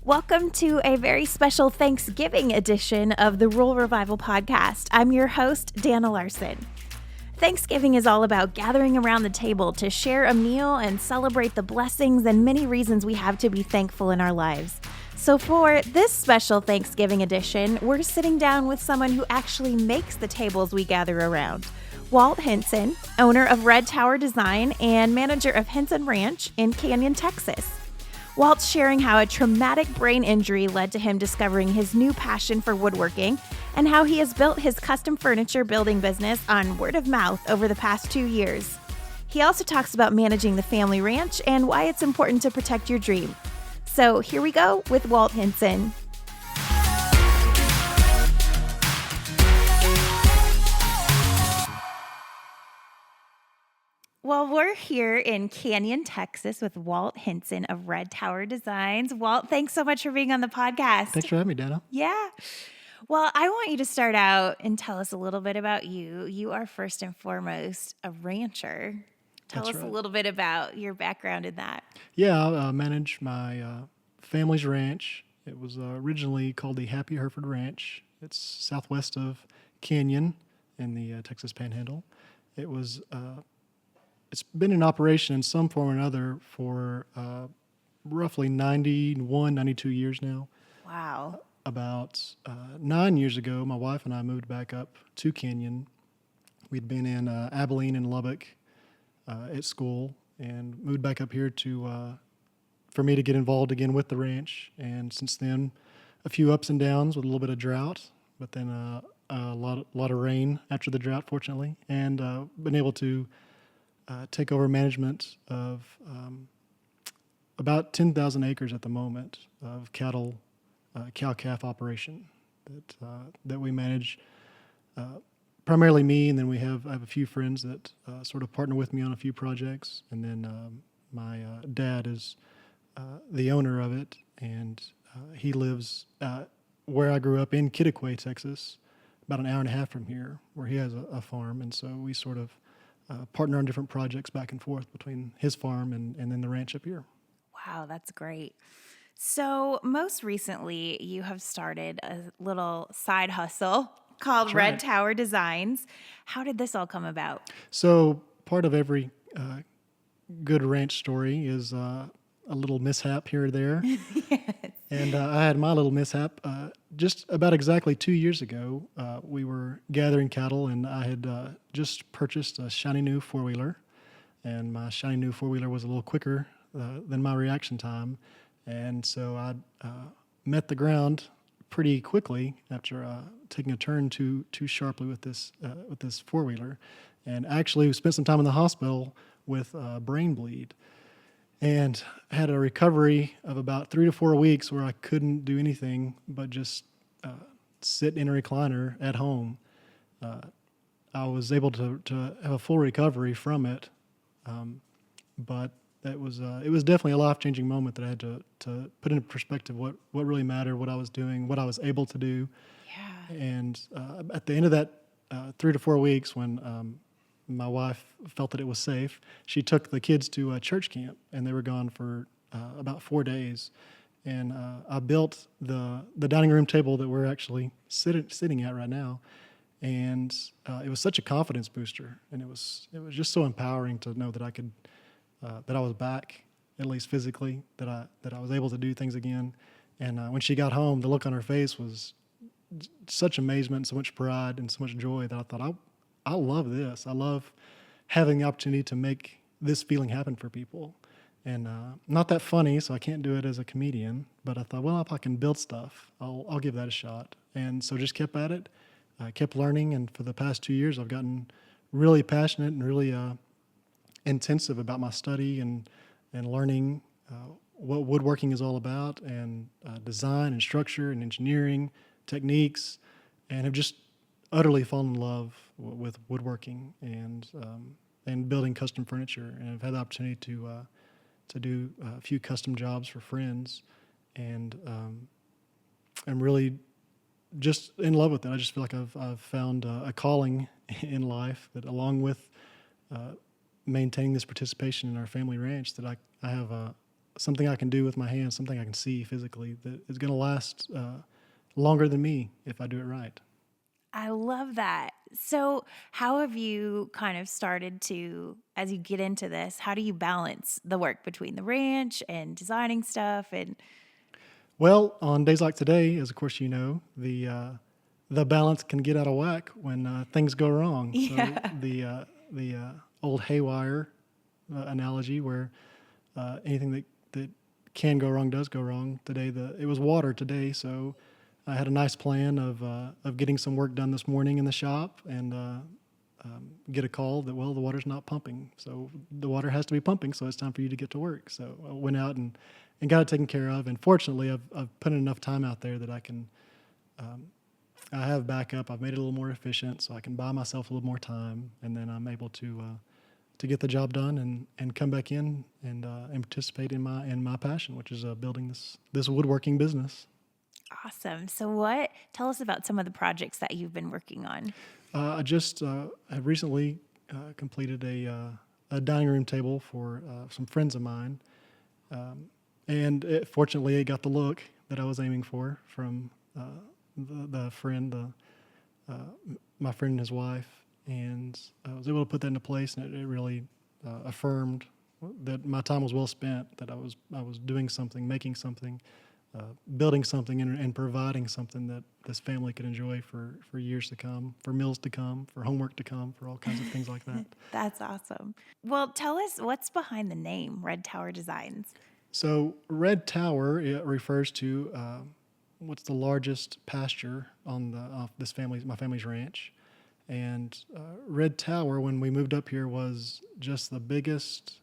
Welcome to a very special Thanksgiving edition of the Rural Revival Podcast. I'm your host, Dana Larson. Thanksgiving is all about gathering around the table to share a meal and celebrate the blessings and many reasons we have to be thankful in our lives. So for this special Thanksgiving edition, we're sitting down with someone who actually makes the tables we gather around. Walt Henson, owner of Red Tower Design and manager of Henson Ranch in Canyon, Texas. Walt's sharing how a traumatic brain injury led to him discovering his new passion for woodworking and how he has built his custom furniture building business on word of mouth over the past 2 years. He also talks about managing the family ranch and why it's important to protect your dream. So here we go with Walt Henson. Well, we're here in Canyon, Texas with Walt Henson of Red Tower Designs. Walt, thanks so much for being on the podcast. Thanks for having me, Dana. Yeah. Well, I want you to start out and tell us a little bit about you. You are first and foremost a rancher. Tell us a little bit about your background in that. Yeah, I manage my family's ranch. It was originally called the Happy Hereford Ranch. It's southwest of Canyon in the Texas Panhandle. It was it's been in operation in some form or another for roughly 91, 92 years now. Wow. About 9 years ago, my wife and I moved back up to Canyon. We'd been in Abilene and Lubbock at school and moved back up here to for me to get involved again with the ranch. And since then, a few ups and downs with a little bit of drought, but then a lot of rain after the drought, fortunately, and been able to take over management of about 10,000 acres at the moment of cattle, cow-calf operation that we manage. Primarily me, and then I have a few friends that sort of partner with me on a few projects, and then my dad is the owner of it, and he lives where I grew up in Kittiquay, Texas, about an hour and a half from here, where he has a farm, and so we sort of partner on different projects back and forth between his farm and then the ranch up here. Wow, that's great. So most recently, you have started a little side hustle called That's Red right. Tower Designs. How did this all come about? So part of every good ranch story is a little mishap here or there. Yes. And I had my little mishap just about exactly 2 years ago. We were gathering cattle, and I had just purchased a shiny new four-wheeler. And my shiny new four-wheeler was a little quicker than my reaction time. And so I met the ground pretty quickly after taking a turn too sharply with this four-wheeler. And actually spent some time in the hospital with brain bleed. And had a recovery of about 3 to 4 weeks where I couldn't do anything but just sit in a recliner at home. I was able to have a full recovery from it, but it was definitely a life-changing moment that I had to put into perspective what really mattered, what I was doing, what I was able to do. Yeah. And at the end of that 3 to 4 weeks, when my wife felt that it was safe, she took the kids to a church camp, and they were gone for about 4 days. And I built the dining room table that we're actually sitting at right now. And it was such a confidence booster, and it was just so empowering to know that I could that I was back, at least physically, that I was able to do things again. And when she got home, the look on her face was such amazement, so much pride, and so much joy that I thought, I love this. I love having the opportunity to make this feeling happen for people. And not that funny, so I can't do it as a comedian, but I thought, well, if I can build stuff, I'll give that a shot. And so just kept at it, kept learning, and for the past 2 years, I've gotten really passionate and really intensive about my study and learning what woodworking is all about, and design and structure and engineering techniques, and have just utterly fallen in love with woodworking and building custom furniture. And I've had the opportunity to do a few custom jobs for friends, and I'm really just in love with it. I just feel like I've found a calling in life that, along with maintaining this participation in our family ranch, that I have something I can do with my hands, something I can see physically that is going to last longer than me if I do it right. I love that. So, how have you kind of started to, as you get into this, how do you balance the work between the ranch and designing stuff? And Well, on days like today, as of course you know, the balance can get out of whack when things go wrong. So yeah, the old haywire analogy, where anything that can go wrong does go wrong. Today, it was water today, so I had a nice plan of getting some work done this morning in the shop, and get a call that, well, the water's not pumping, so the water has to be pumping, so it's time for you to get to work. So I went out and got it taken care of, and fortunately, I've put enough time out there that I have backup. I've made it a little more efficient, so I can buy myself a little more time, and then I'm able to get the job done and come back in and participate in my passion, which is building this woodworking business. awesome. So, tell us about some of the projects that you've been working on. I just have recently completed a dining room table for some friends of mine, and fortunately, it got the look that I was aiming for from the friend, my friend and his wife, and I was able to put that into place, and it really affirmed that my time was well spent, that I was doing something, making something, building something, and providing something that this family could enjoy for years to come, for meals to come, for homework to come, for all kinds of things like that. That's awesome. Well, tell us what's behind the name Red Tower Designs. So Red Tower, it refers to what's the largest pasture on my family's ranch, and Red Tower, when we moved up here, was just the biggest,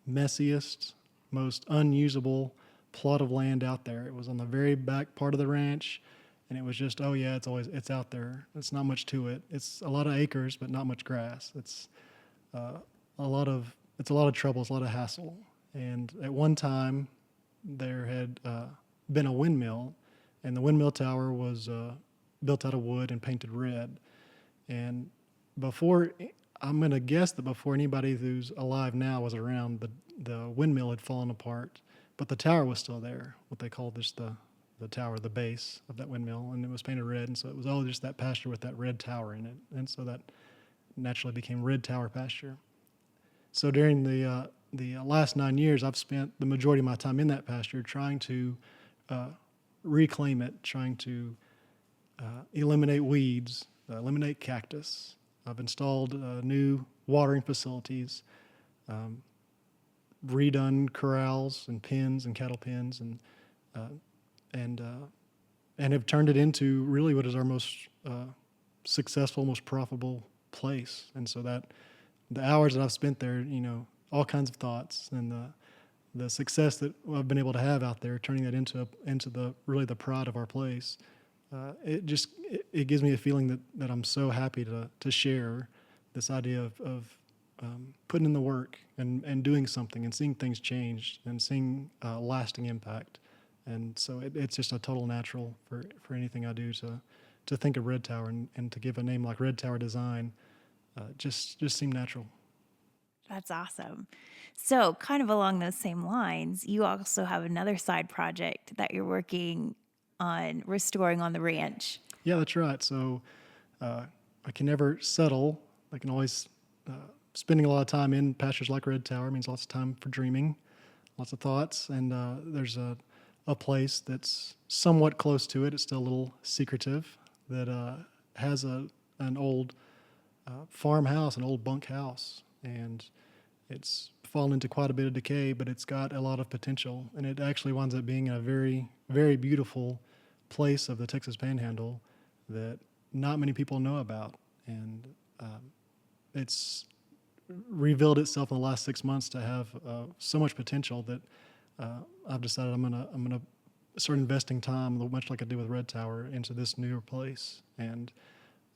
messiest, most unusable plot of land out there. It was on the very back part of the ranch, and it was just, oh yeah, it's out there. It's not much to it. It's a lot of acres, but not much grass. It's a lot of trouble. It's a lot of hassle. And at one time, there had been a windmill, and the windmill tower was built out of wood and painted red. And I'm going to guess that before anybody who's alive now was around, the windmill had fallen apart, but the tower was still there. What they call this the tower, the base of that windmill, and it was painted red, and so it was all just that pasture with that red tower in it, and so that naturally became Red Tower pasture. So during the last 9 years, I've spent the majority of my time in that pasture trying to reclaim it, trying to eliminate weeds, eliminate cactus. I've installed new watering facilities, redone corrals and pens and cattle pens, and have turned it into really what is our most successful, most profitable place. And so that the hours that I've spent there, all kinds of thoughts, and the success that I've been able to have out there, turning that into the pride of our place. It gives me a feeling that I'm so happy to share this idea of putting in the work and doing something and seeing things change and seeing lasting impact. And so it's just a total natural for anything I do to think of Red Tower and to give a name like Red Tower Design just seemed natural. That's awesome. So, kind of along those same lines, you also have another side project that you're working on restoring on the ranch. Yeah, that's right. So I can never settle. I can always spending a lot of time in pastures like Red Tower means lots of time for dreaming, lots of thoughts, and there's a place that's somewhat close to it. It's still a little secretive, that has an old farmhouse, an old bunk house, and it's fallen into quite a bit of decay, but it's got a lot of potential, and it actually winds up being a very, very beautiful place of the Texas Panhandle that not many people know about, and it's revealed itself in the last 6 months to have so much potential that I've decided I'm gonna start investing time, much like I did with Red Tower, into this newer place, and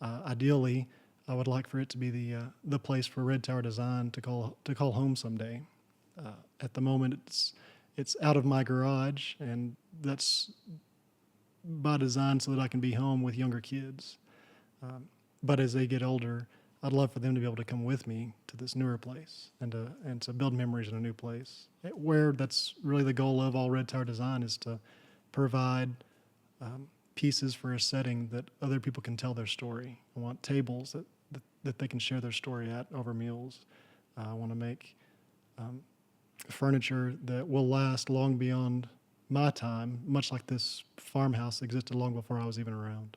ideally, I would like for it to be the place for Red Tower Design to call home someday. At the moment, it's out of my garage, and that's by design so that I can be home with younger kids. But as they get older, I'd love for them to be able to come with me to this newer place and to build memories in a new place. Where that's really the goal of all Red Tower Design is to provide pieces for a setting that other people can tell their story. I want tables that they can share their story at over meals. I want to make furniture that will last long beyond my time, much like this farmhouse existed long before I was even around.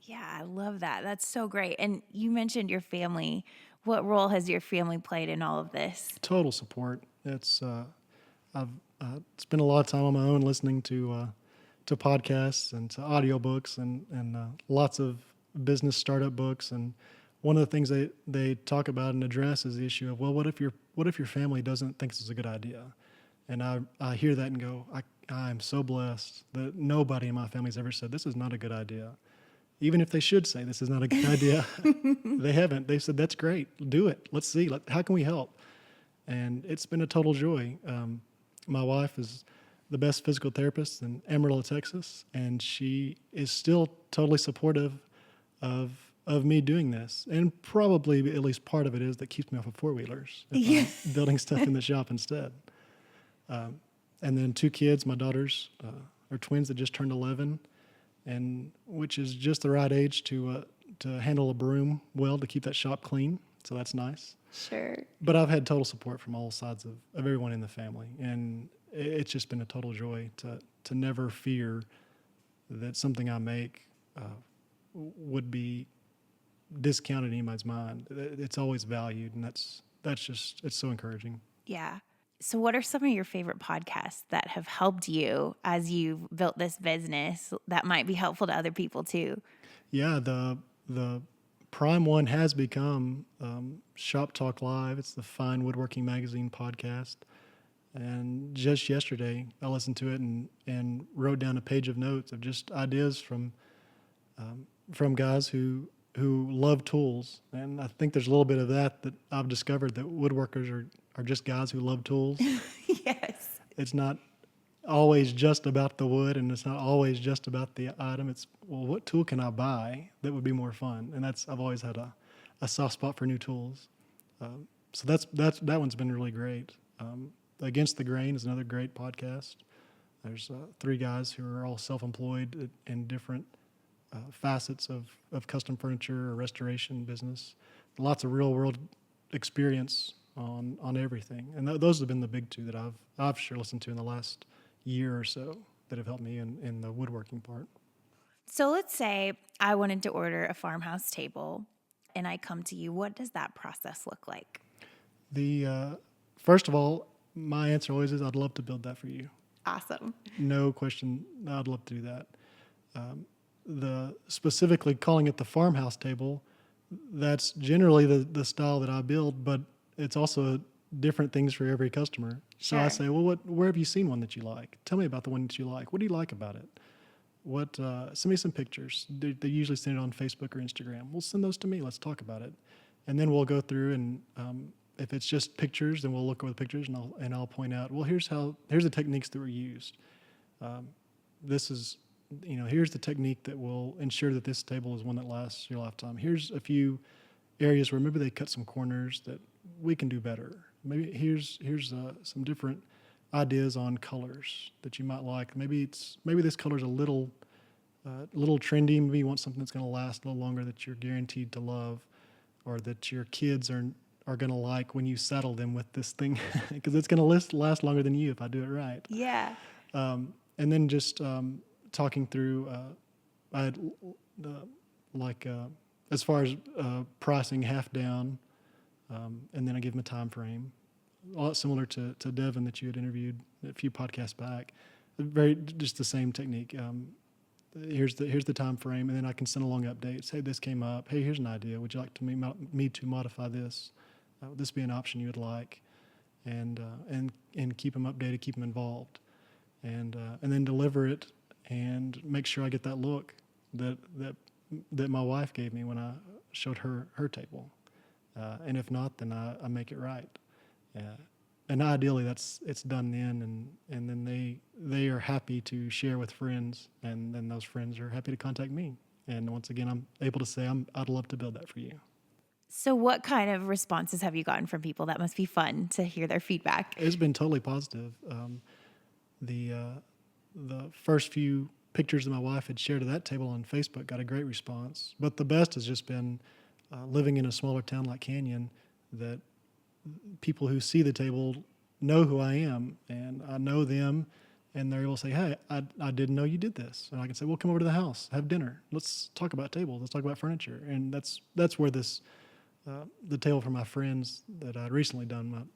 Yeah, I love that. That's so great. And you mentioned your family. What role has your family played in all of this? Total support. I've spent a lot of time on my own listening to podcasts and to audiobooks and lots of business startup books. And one of the things they talk about and address is the issue of, well, what if your family doesn't think this is a good idea? And I hear that and go, I'm so blessed that nobody in my family's ever said this is not a good idea. Even if they should say this is not a good idea, they haven't. They said, that's great. Do it. Let's see. How can we help? And it's been a total joy. My wife is the best physical therapist in Amarillo, Texas, and she is still totally supportive of me doing this. And probably at least part of it is that keeps me off of four-wheelers if I'm building stuff in the shop instead. And then 2 kids. My daughters are twins that just turned 11, and which is just the right age to handle a broom well, to keep that shop clean. So that's nice. Sure. But I've had total support from all sides of everyone in the family, and it's just been a total joy to never fear that something I make would be discounted in anybody's mind. It's always valued, and that's just, it's so encouraging. Yeah. So what are some of your favorite podcasts that have helped you as you've built this business that might be helpful to other people too? Yeah, the prime one has become Shop Talk Live. It's the Fine Woodworking Magazine podcast. And just yesterday, I listened to it and wrote down a page of notes of just ideas from guys who love tools. And I think there's a little bit of that I've discovered, that woodworkers are just guys who love tools. Yes. It's not always just about the wood, and it's not always just about the item. It's, well, what tool can I buy that would be more fun? And I've always had a soft spot for new tools. So that one's been really great. Against the Grain is another great podcast. There's 3 guys who are all self-employed in different facets of custom furniture or restoration business. Lots of real-world experience on everything. And those have been the big 2 that I've sure listened to in the last year or so that have helped me in the woodworking part. So let's say I wanted to order a farmhouse table and I come to you. What does that process look like? First of all, my answer always is, I'd love to build that for you. Awesome. No question, I'd love to do that. Specifically calling it the farmhouse table, that's generally the style that I build, but it's also different things for every customer. So I say, well, where have you seen one that you like? Tell me about the one that you like. What do you like about it? Send me some pictures. They usually send it on Facebook or Instagram. Well, send those to me. Let's talk about it. And then we'll go through and if it's just pictures, then we'll look over the pictures and I'll point out, well, here's the techniques that were used. Here's the technique that will ensure that this table is one that lasts your lifetime. Here's a few areas where maybe they cut some corners that we can do better. Maybe here's some different ideas on colors that you might like. Maybe this color's a little trendy. Maybe you want something that's going to last a little longer, that you're guaranteed to love, or that your kids are going to like when you saddle them with this thing, because it's going to last longer than you if I do it right. Yeah. And then just talking through, as far as pricing, half down, and then I give them a time frame. A lot similar to Devin that you had interviewed a few podcasts back. Just the same technique. Here's the time frame, and then I can send along updates. Hey, this came up. Hey, here's an idea. Would you like me to modify this? Would this be an option you would like? And keep them updated, keep them involved, and then deliver it and make sure I get that look that my wife gave me when I showed her table. And if not, then I make it right. And ideally, it's done then, and then they are happy to share with friends, and then those friends are happy to contact me. And once again, I'm able to say, I'd love to build that for you. So what kind of responses have you gotten from people? That must be fun to hear their feedback. It's been totally positive. The the first few pictures that my wife had shared of that table on Facebook got a great response. But the best has just been living in a smaller town like Canyon, that people who see the table know who I am, and I know them, and they're able to say, "Hey, I didn't know you did this," and I can say, "Well, come over to the house, have dinner, let's talk about tables, let's talk about furniture," and that's where this the table for my friends that I'd recently done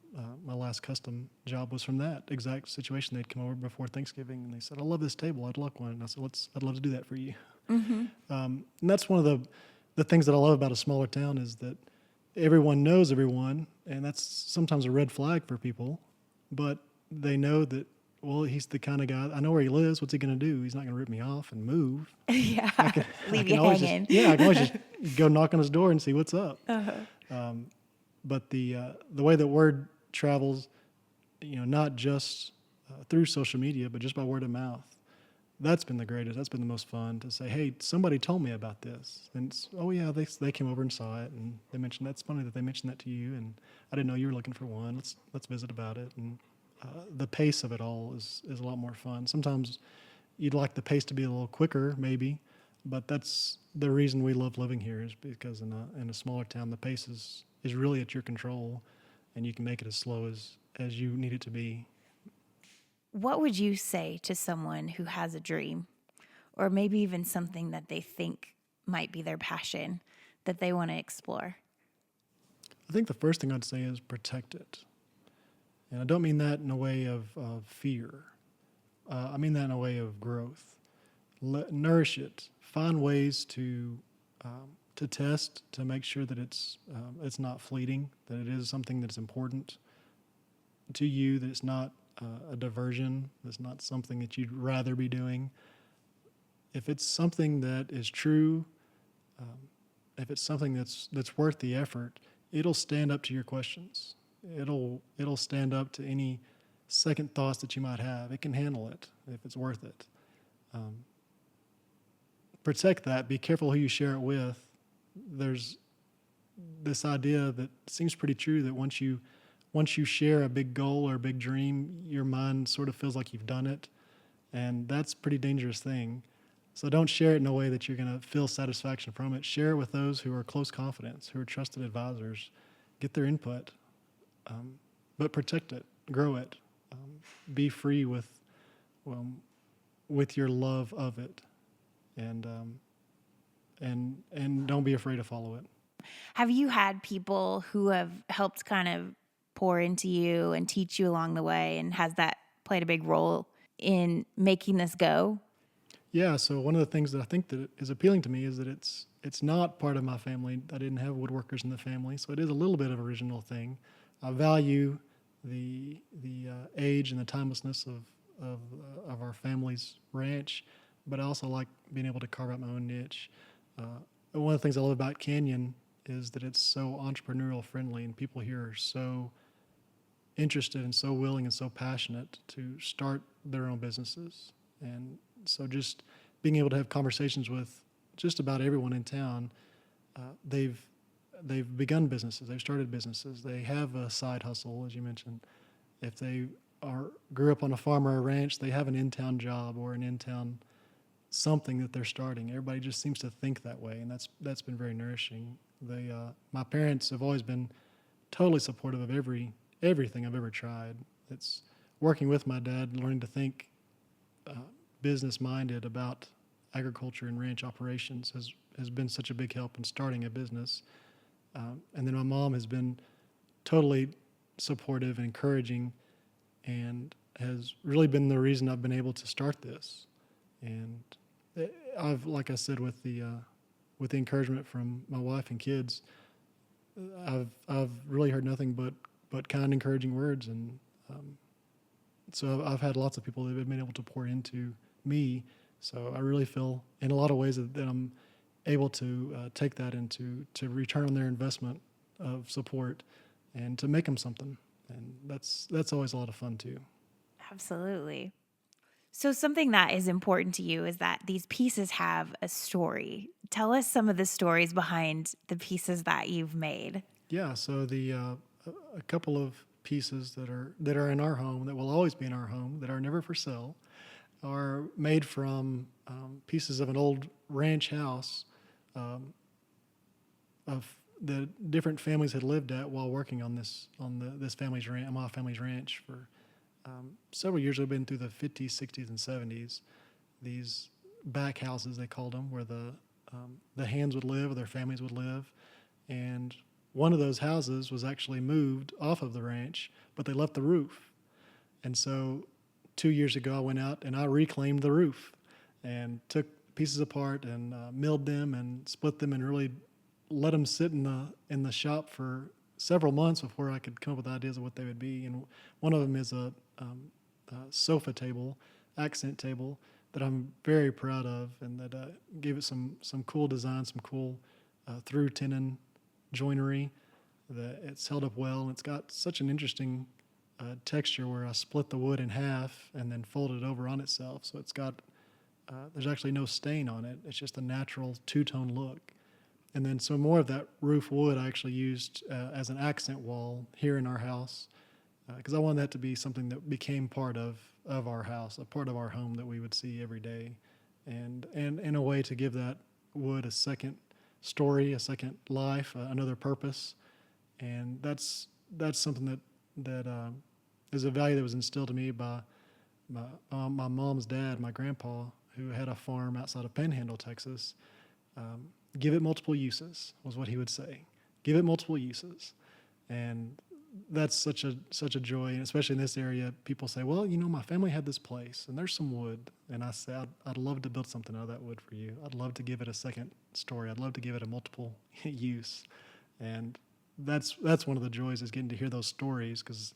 my last custom job was from that exact situation. They'd come over before Thanksgiving and they said, "I love this table, I'd like one," and I said, "I'd love to do that for you." And that's one of the things that I love about a smaller town is that everyone knows everyone, and that's sometimes a red flag for people, but they know that, well, he's the kind of guy, I know where he lives, what's he going to do? He's not going to rip me off and move. Yeah. Leave I can you always hanging. I can always just go knock on his door and see what's up. But the way that word travels, not just through social media, but just by word of mouth, that's been the greatest. That's been the most fun to say, "Hey, somebody told me about this," and oh yeah, they came over and saw it, and they mentioned, "That's funny that they mentioned that to you, and I didn't know you were looking for one. Let's visit about it." And the pace of it all is a lot more fun. Sometimes you'd like the pace to be a little quicker, maybe, but that's the reason we love living here, is because in a smaller town, the pace is really at your control, and you can make it as slow as you need it to be. What would you say to someone who has a dream, or maybe even something that they think might be their passion that they want to explore? I think the first thing I'd say is protect it. And I don't mean that in a way of fear. I mean that in a way of growth. Nourish it. Find ways to test, to make sure that it's not fleeting, that it is something that's important to you, that it's not a diversion, that's not something that you'd rather be doing. If it's something that is true, if it's something that's worth the effort, it'll stand up to your questions. It'll stand up to any second thoughts that you might have. It can handle it if it's worth it. Protect that. Be careful who you share it with. There's this idea that seems pretty true, that once you share a big goal or a big dream, your mind sort of feels like you've done it, and that's a pretty dangerous thing. So don't share it in a way that you're going to feel satisfaction from it. Share it with those who are close confidants, who are trusted advisors. Get their input, but protect it, grow it, be free with your love of it, and don't be afraid to follow it. Have you had people who have helped kind of pour into you and teach you along the way, and has that played a big role in making this go? Yeah, so one of the things that I think that is appealing to me is that it's not part of my family. I didn't have woodworkers in the family, so it is a little bit of an original thing. I value the age and the timelessness of our family's ranch, but I also like being able to carve out my own niche. One of the things I love about Canyon is that it's so entrepreneurial friendly, and people here are so interested and so willing and so passionate to start their own businesses. And so just being able to have conversations with just about everyone in town, they've begun businesses, they've started businesses, they have a side hustle, as you mentioned. If they grew up on a farm or a ranch, they have an in-town job or an in-town something that they're starting. Everybody just seems to think that way, and that's been very nourishing. My parents have always been totally supportive of everything I've ever tried. It's working with my dad, learning to think business-minded about agriculture and ranch operations has been such a big help in starting a business. And then my mom has been totally supportive and encouraging, and has really been the reason I've been able to start this. And like I said, with the encouragement from my wife and kids, I've really heard nothing but kind, encouraging words, and so I've had lots of people that have been able to pour into me. So I really feel, in a lot of ways, that I'm able to take that and to return on their investment of support, and to make them something, and that's always a lot of fun too. Absolutely. So something that is important to you is that these pieces have a story. Tell us some of the stories behind the pieces that you've made. Yeah, so a couple of pieces that are in our home, that will always be in our home, that are never for sale, are made from pieces of an old ranch house of the different families had lived at while working on this family's ranch, my family's ranch for several years. We've been through the 50s, 60s, and 70s. These back houses, they called them, where the hands would live, or their families would live, and one of those houses was actually moved off of the ranch, but they left the roof. And so 2 years ago, I went out and I reclaimed the roof and took pieces apart and milled them and split them and really let them sit in the shop for several months before I could come up with ideas of what they would be. And one of them is a sofa table, accent table, that I'm very proud of, and that gave it some cool design, some cool through tenon joinery. That it's held up well, and it's got such an interesting texture where I split the wood in half and then folded it over on itself. So it's got there's actually no stain on it. It's just a natural two-tone look. And then some more of that roof wood I actually used as an accent wall here in our house, because I wanted that to be something that became part of our house, a part of our home that we would see every day, and in a way to give that wood a second story, a second life, another purpose. And that's something that is a value that was instilled in me by my mom's dad, my grandpa, who had a farm outside of Panhandle, Texas. Give it multiple uses was what he would say. Give it multiple uses. And that's such a joy, and especially in this area, people say, well, my family had this place, and there's some wood. And I say, I'd love to build something out of that wood for you. I'd love to give it a second story. I'd love to give it a multiple use. And that's one of the joys, is getting to hear those stories, because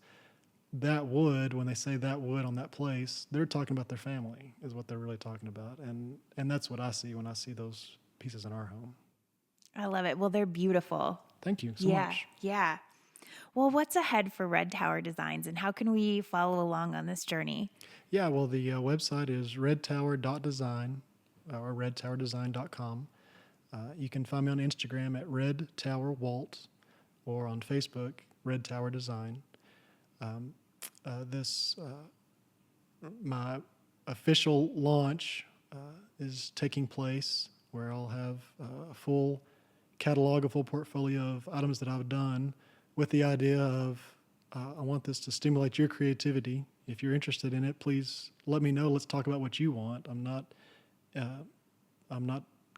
that wood, when they say that wood on that place, they're talking about their family, is what they're really talking about. And that's what I see when I see those pieces in our home. I love it. Well, they're beautiful. Thank you so much. Yeah. Well, what's ahead for Red Tower Designs, and how can we follow along on this journey? Yeah, well, the website is redtower.design, or redtowerdesign.com. You can find me on Instagram at Red Tower Walt, or on Facebook, Red Tower Design. My official launch is taking place, where I'll have a full catalog, a full portfolio of items that I've done, with the idea of I want this to stimulate your creativity. If you're interested in it, please let me know. Let's talk about what you want. I'm not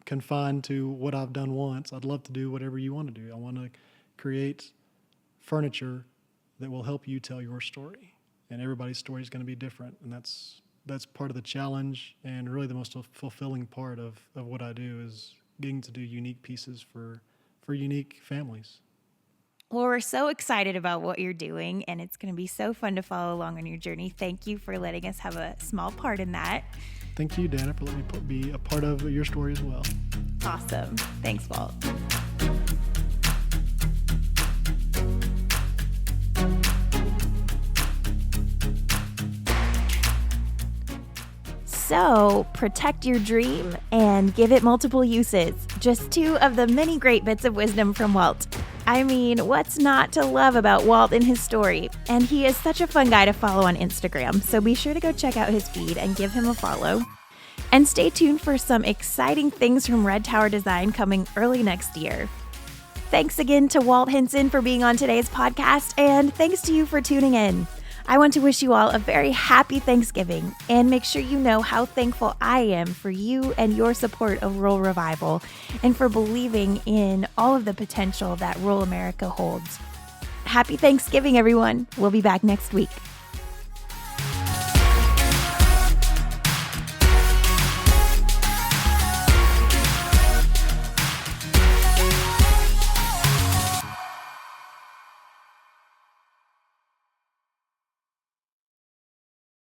confined to what I've done once. I'd love to do whatever you want to do. I want to create furniture that will help you tell your story, and everybody's story is going to be different, and that's part of the challenge, and really the most fulfilling part of what I do is getting to do unique pieces for unique families. Well, we're so excited about what you're doing, and it's going to be so fun to follow along on your journey. Thank you for letting us have a small part in that. Thank you, Dana, for letting me be a part of your story as well. Awesome. Thanks, Walt. So, protect your dream and give it multiple uses. Just two of the many great bits of wisdom from Walt. I mean, what's not to love about Walt and his story? And he is such a fun guy to follow on Instagram, so be sure to go check out his feed and give him a follow. And stay tuned for some exciting things from Red Tower Design coming early next year. Thanks again to Walt Henson for being on today's podcast, and thanks to you for tuning in. I want to wish you all a very happy Thanksgiving, and make sure you know how thankful I am for you and your support of Rural Revival, and for believing in all of the potential that rural America holds. Happy Thanksgiving, everyone. We'll be back next week.